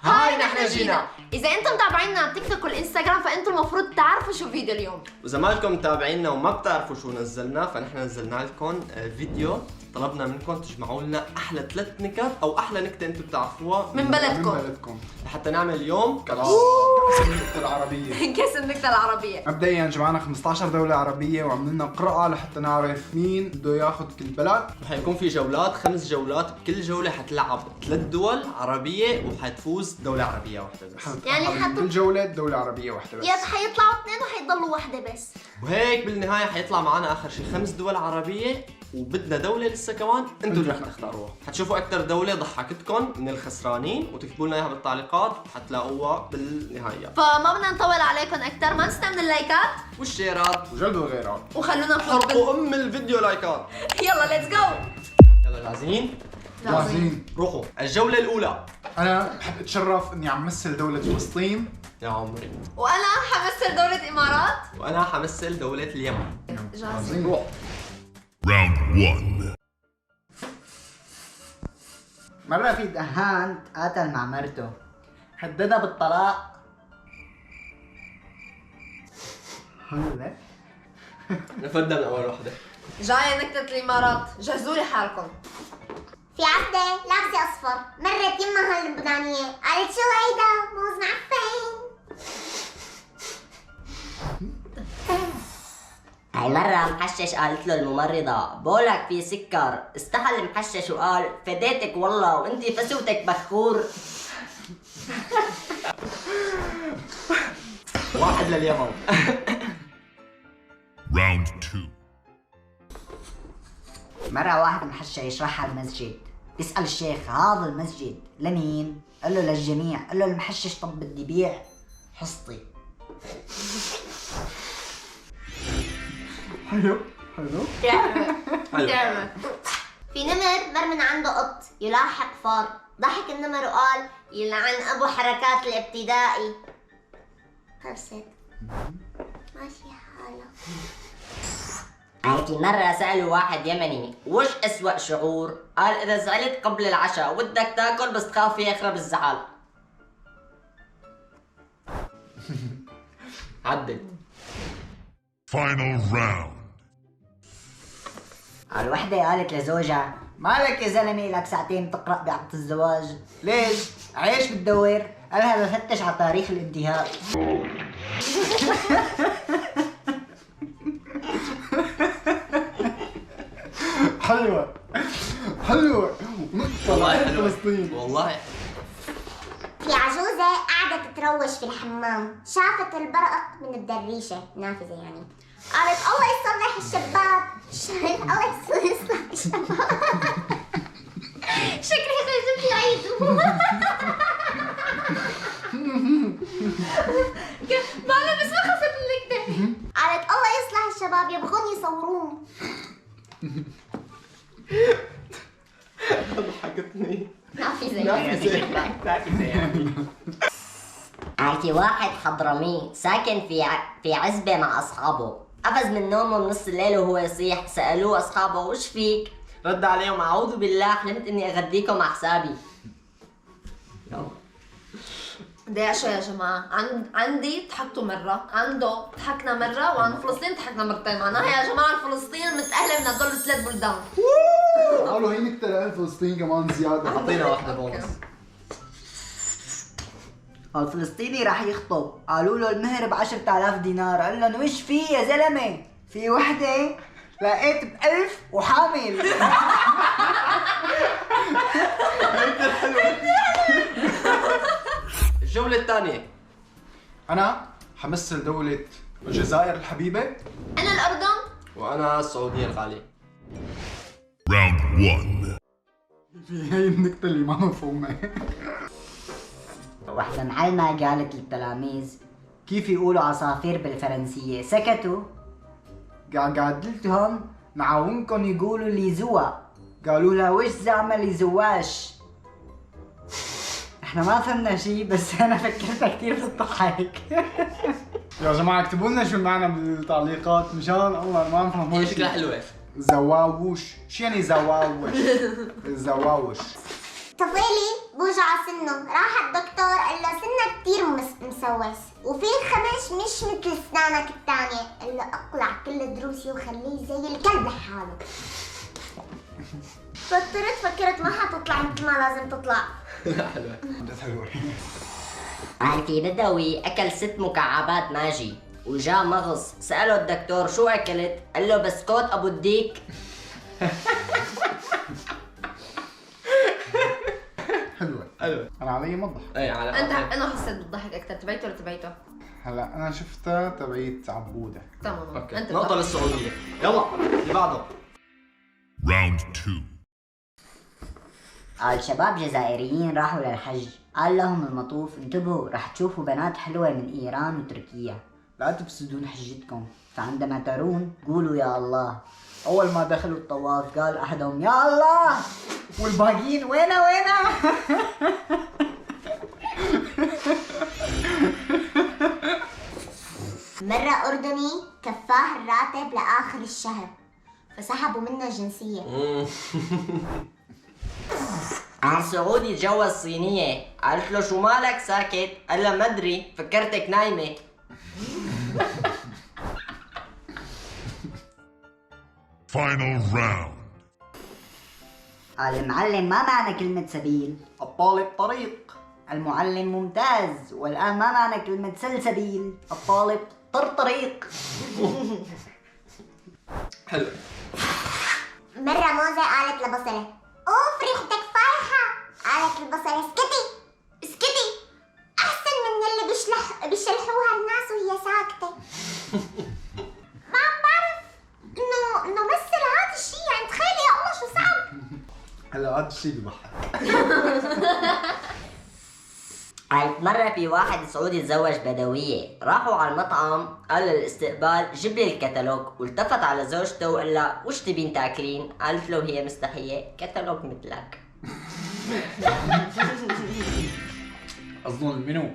هاي نحن جينا. إذا أنتم متابعينا على تيك توك والإنستغرام فأنتم المفروض تعرفوا شو فيديو اليوم. وإذا مالكم متابعينا وما بتعرفوا شو نزلنا فنحن نزلنا لكم فيديو طلبنا منكم تجمعوا لنا أحلى 3 نكت أو أحلى نكتة أنتم بتعرفوها من بلدكم لحتى نعمل اليوم كاس النكتة العربية. كاس النكتة العربية. مبدئيا جمعنا 15 دولة عربية وعملنا قراءة لحتى نعرف مين بده ياخذ كل بلد. وحيكون في جولات 5 جولات، بكل جولة حتلعب 3 دول عربية وحتفوز دولة عربية واحدة بس. يعني كل جولة دولة عربية واحدة بس. يا حيطلعوا 2 وحيضلوا واحدة بس. وهيك بالنهاية حيطلع معنا آخر شيء 5 دول عربية وبدنا دولة لسه كمان انتم رح تختاروها. حتشوفوا أكثر دولة ضحكتكم من الخسرانين وتكتبوا لنا إياها بالتعليقات وحتلاقوها بالنهاية. فما بدنا نطول عليكم أكثر، ما نستعمل اللايكات والشيرات وجلدوا غيرات. وخلونا حرقوا الفيديو لايكات. يلا ليتس جو. يلا جاهزين؟ جاهزين. روحوا الجولة الأولى. أنا بحب أتشرف إني عم مثل دولة فلسطين. يا عمري. وأنا حمثل دولة إمارات. وأنا حمثل دولة اليمن. جاهزين. روح. Round 1. مرة في دهان تقاتل مع مرته، هددها بالطلاق. هلا نفدنا من أول وحدة. جاية نكتة الإمارات، جهزوا لي حالكم. في عبدة لابسة أصفر مرت يمها اللبنانية قالت شو هيدا موز معفن. هاي مرة محشش قالت له الممرضة بولك في سكر، استحى المحشش وقال فديتك والله وانتي فسوتك بخور. 1 لليمن. Round 2. مرة واحد محشش راح على المسجد، بيسأل الشيخ هذا المسجد لمين؟ قال له للجميع. قال له المحشش طب بدي بيع حصتي. حلو. تعمل. في نمر مر من عنده قط يلاحق فار، ضحك النمر وقال يلعن أبو حركات الابتدائي. خلصت. ماشي حالك. هاي في مرة سألوا واحد يمني وش أسوأ شعور؟ قال إذا زعلت قبل العشاء ودك تاكل بس تخاف يخرب الزعل. عدل. Final round. الوحدة قالت لزوجها مالك يا زلمة لك ساعتين تقرأ بعقد الزواج؟ ليش؟ عيش بتدور؟ قالها بفتش على تاريخ الانتهاء. حلوة حلوة. والله حلوة. فلسطين. والله. في عجوزة قاعدة تتروش في الحمام، شافت البرق من الدريشة نافذة يعني، قالت الله يصلح الشباب. الله يصلح الشباب. شكلي خرجت العيد. ما أنا بس ما خفت النكتة. قالت الله يصلح الشباب يبغون يصورون. ضحكتني. نافذة. هاي في واحد حضرمي ساكن في عزبة مع أصحابه، قفز من نومه بنص الليل وهو يصيح. سألوه أصحابه وش فيك؟ رد عليهم أعوذ بالله حلمت إني أغديكم على حسابي. داعش يا جماعة، عندي ضحكتوا مرة، عنده ضحكنا مرة، وعن فلسطين ضحكنا مرتين. معناها يا جماعة فلسطين متأهلة من هدول 3 بلدان. قالوا هي نكتة لأهل فلسطين كمان زيادة. أعطينا واحدة بونص. الفلسطيني راح يخطب، قالوا له المهر ب10,000 دينار. قال لهم وش في يا زلمة؟ في وحدة لقيت ب1000 وحامل. الجولة الثانية. أنا حمثل دولة الجزائر الحبيبة. أنا الأردن. وأنا السعودية الغالية. Round 1. في هي النكتة اللي ما مفهومة. واحدة معلمة قالت للتلاميذ كيف يقولوا عصافير بالفرنسية؟ سكتوا. قالت نعاونكم يقولوا لي زوا. قالوا لها وش زعمة لي زواش؟ احنا ما فهمنا شي بس انا فكرتها كثير بتضحك. يا جماعة اكتبوا لنا شو المعنى بالتعليقات مشان الله ما نفهم هي شي. شكلها حلوة. زواوش. شو يعني زواوش؟ زواوش. طفيلي بوجع سنه راح الدكتور تتسوس، وفي الخمش مش مثل اسنانك الثانية، الا اقلع كل دروسي وخليه زي الكلب لحاله. فكرت ما حتطلع مثل ما لازم تطلع. لا حلوة. جد حلوة. قال في بدوي أكل 6 مكعبات ماجي وجاء مغص، سأله الدكتور شو أكلت؟ قال له بسكوت أبو الديك. حلوة. حلوة. انا علي مضح. اي على انا حسيت بالضحك اكثر، تبعته ولا تبعته؟ هلا انا شفتها تبعيت عبودة. تمام. اوكي انت نقطة بتضحك. للسعودية. يلا اللي بعده. Round 2. قال شباب جزائريين راحوا للحج، قال لهم المطوف انتبهوا رح تشوفوا بنات حلوة من إيران وتركيا، لا تفسدون حجتكم، فعندما ترون قولوا يا الله. أول ما دخلوا الطواف قال أحدهم يا الله، والباقيين وينه. مرة أردني كفاه الراتب لآخر الشهر، فسحبوا منه الجنسية. قال سعودي تجوز صينية، قالت له شو مالك ساكت؟ قال لها ما أدري فكرتك نايمة. Final round. قال المعلم ما معنى كلمة سبيل؟ الطالب طريق. المعلم ممتاز، والآن ما معنى كلمة سلسبيل؟ الطالب طريق. حلو. مرة موزة قالت لبصلة اوف ريحتك فايحة، قالت البصلة اسكتي احسن من اللي بيشلحوها الناس وهي ساكتة. ما عم بعرف انه مثل هذا الشيء، يعني تخيلي يا الله شو صعب. هلا هذا الشيء بضحك. قالت مرة في واحد سعودي تزوج بدوية، راحوا على المطعم قال للاستقبال جيب لي الكتالوج، والتفت على زوجته وقال لها وش تبين تاكلين؟ قالت له هي مستحية كتالوج مثلك. اظن المنو.